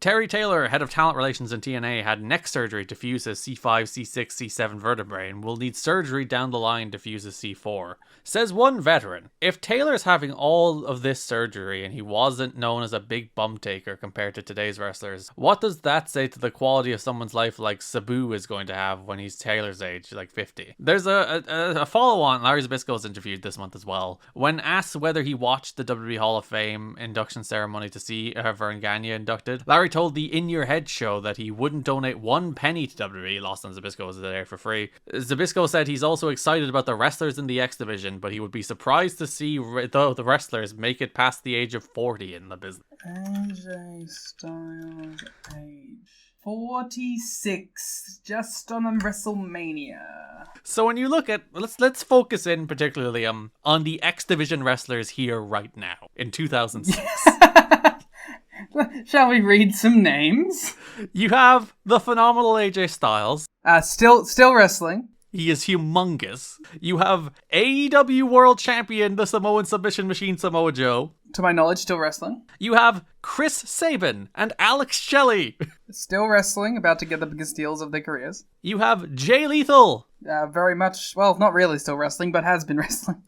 Terry Taylor, head of talent relations in TNA, had neck surgery to fuse his C5, C6, C7 vertebrae and will need surgery down the line to fuse his C4. Says one veteran, if Taylor's having all of this surgery and he wasn't known as a big bum taker compared to today's wrestlers, what does that say to the quality of someone's life like Sabu is going to have when he's Taylor's age, like 50? There's a follow-on. Larry Zbyszko was interviewed this month as well. When asked whether he watched the WWE Hall of Fame induction ceremony to see Vern Gagne inducted, Larry told the In Your Head show that he wouldn't donate 1 penny to WWE. Lost on Zbyszko was there for free. Zbyszko said he's also excited about the wrestlers in the X Division, but he would be surprised to see the wrestlers make it past the age of 40 in the business. AJ Styles age 46, just on WrestleMania. So when you look at, let's focus in particularly on the X Division wrestlers here right now in 2006. Shall we read some names? You have the phenomenal AJ Styles. Still wrestling. He is humongous. You have AEW World Champion, the Samoan Submission Machine Samoa Joe. To my knowledge, still wrestling. You have Chris Sabin and Alex Shelley. Still wrestling, about to get the biggest deals of their careers. You have Jay Lethal. Very much, well, not really still wrestling, but has been wrestling.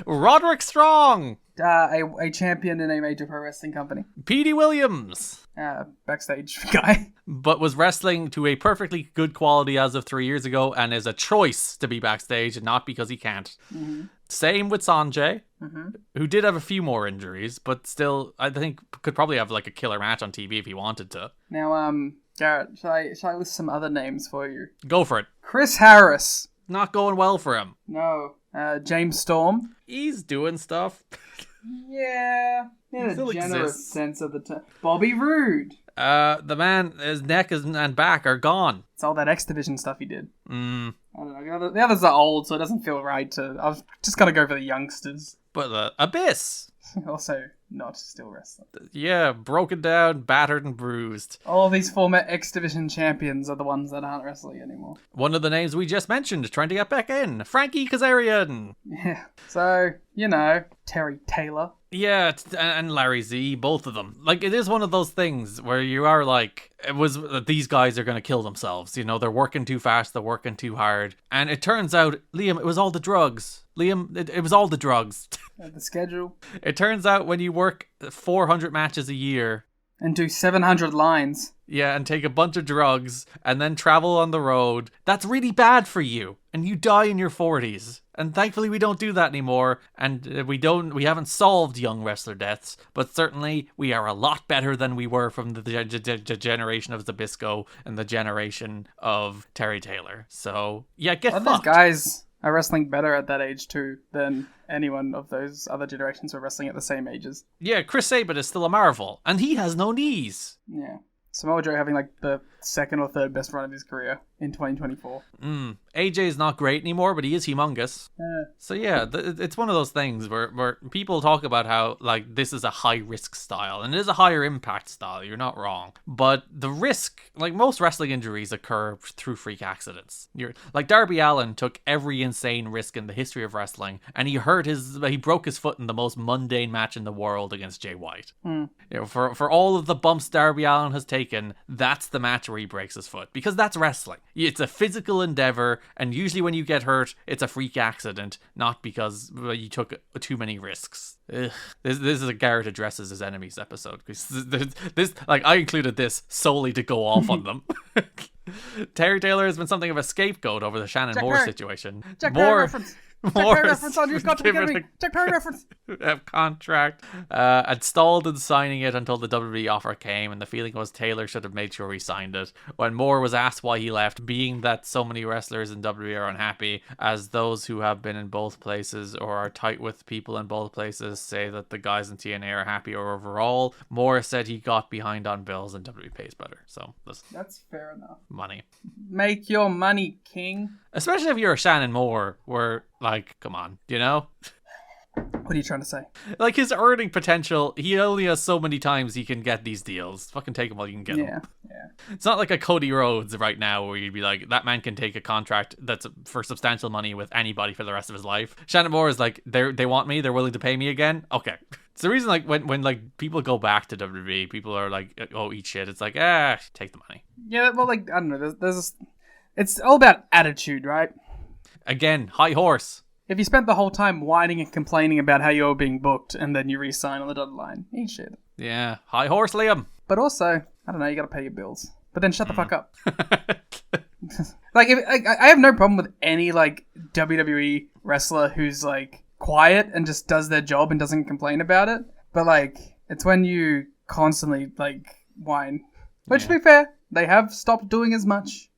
Roderick Strong. A champion in a major pro wrestling company. Petey Williams. Backstage guy. But was wrestling to a perfectly good quality as of 3 years ago and is a choice to be backstage and not because he can't. Mm-hmm. Same with Sanjay, who did have a few more injuries, but still, I think, could probably have like a killer match on TV if he wanted to. Now, Garrett, shall I list some other names for you? Go for it. Chris Harris. Not going well for him. No. James Storm. He's doing stuff. Yeah. In a generous exists. sense of the term. Bobby Roode. The man, his neck and back are gone. It's all that X Division stuff he did. I don't know. The others are old, so it doesn't feel right to... I was just gonna go for the youngsters. But Abyss. Also not still wrestling. Yeah, broken down, battered and bruised. All these former X Division champions are the ones that aren't wrestling anymore. One of the names we just mentioned, trying to get back in. Frankie Kazarian. Yeah. So, Terry Taylor. Yeah, and Larry Z, both of them. Like, it is one of those things where you are like, these guys are going to kill themselves. They're working too fast, they're working too hard. And it turns out, Liam, it was all the drugs. Liam, it was all the drugs. The schedule. It turns out when you work 400 matches a year... And do 700 lines. Yeah, and take a bunch of drugs, and then travel on the road, that's really bad for you. And you die in your 40s. And thankfully we don't do that anymore, and we haven't solved young wrestler deaths, but certainly we are a lot better than we were from the generation of Zbyszko and the generation of Terry Taylor. So, yeah, get fucked. Those guys are wrestling better at that age too than anyone of those other generations who are wrestling at the same ages. Yeah, Chris Sabin is still a marvel, and he has no knees. Yeah. Samoa Joe having like the second or third best run of his career in 2024. AJ is not great anymore, but he is humongous. So yeah, it's one of those things where people talk about how like this is a high risk style, and it is a higher impact style. You're not wrong, but the risk, like most wrestling injuries, occur through freak accidents. Like Darby Allin took every insane risk in the history of wrestling, and he broke his foot in the most mundane match in the world against Jay White. For all of the bumps Darby Allin has taken, that's the match where he breaks his foot, because that's wrestling. It's a physical endeavor, and usually when you get hurt, it's a freak accident, not because you took too many risks. Ugh. This is a Garrett addresses his enemies episode, because this like I included this solely to go off on them. Terry Taylor has been something of a scapegoat over the Shannon Moore situation. Jack Perry reference. Jack Perry reference on You've Got to Be Kidding Me. Jack Perry reference. Contract and stalled in signing it until the WWE offer came, and the feeling was Taylor should have made sure he signed it. When Moore was asked why he left, being that so many wrestlers in WWE are unhappy, as those who have been in both places or are tight with people in both places say that the guys in TNA are happier overall, Moore said he got behind on bills and WWE pays better. So that's fair enough. Money. Make your money, king. Especially if you're a Shannon Moore, where, like, come on, What are you trying to say? Like, his earning potential, he only has so many times he can get these deals. Fucking take them while you can get them. Yeah. It's not like a Cody Rhodes right now where you'd be like, that man can take a contract that's for substantial money with anybody for the rest of his life. Shannon Moore is like, they want me, they're willing to pay me again. Okay. It's the reason, like, when like people go back to WWE, people are like, oh, eat shit. It's like, take the money. Yeah, well, like, I don't know. It's all about attitude, right? Again, high horse. If you spent the whole time whining and complaining about how you're being booked and then you re-sign on the dotted line, eat shit. Yeah, high horse, Liam. But also, I don't know, you gotta pay your bills. But then shut the fuck up. Like, I have no problem with any, like, WWE wrestler who's, like, quiet and just does their job and doesn't complain about it. But, like, it's when you constantly, like, whine. Which, to be fair, they have stopped doing as much.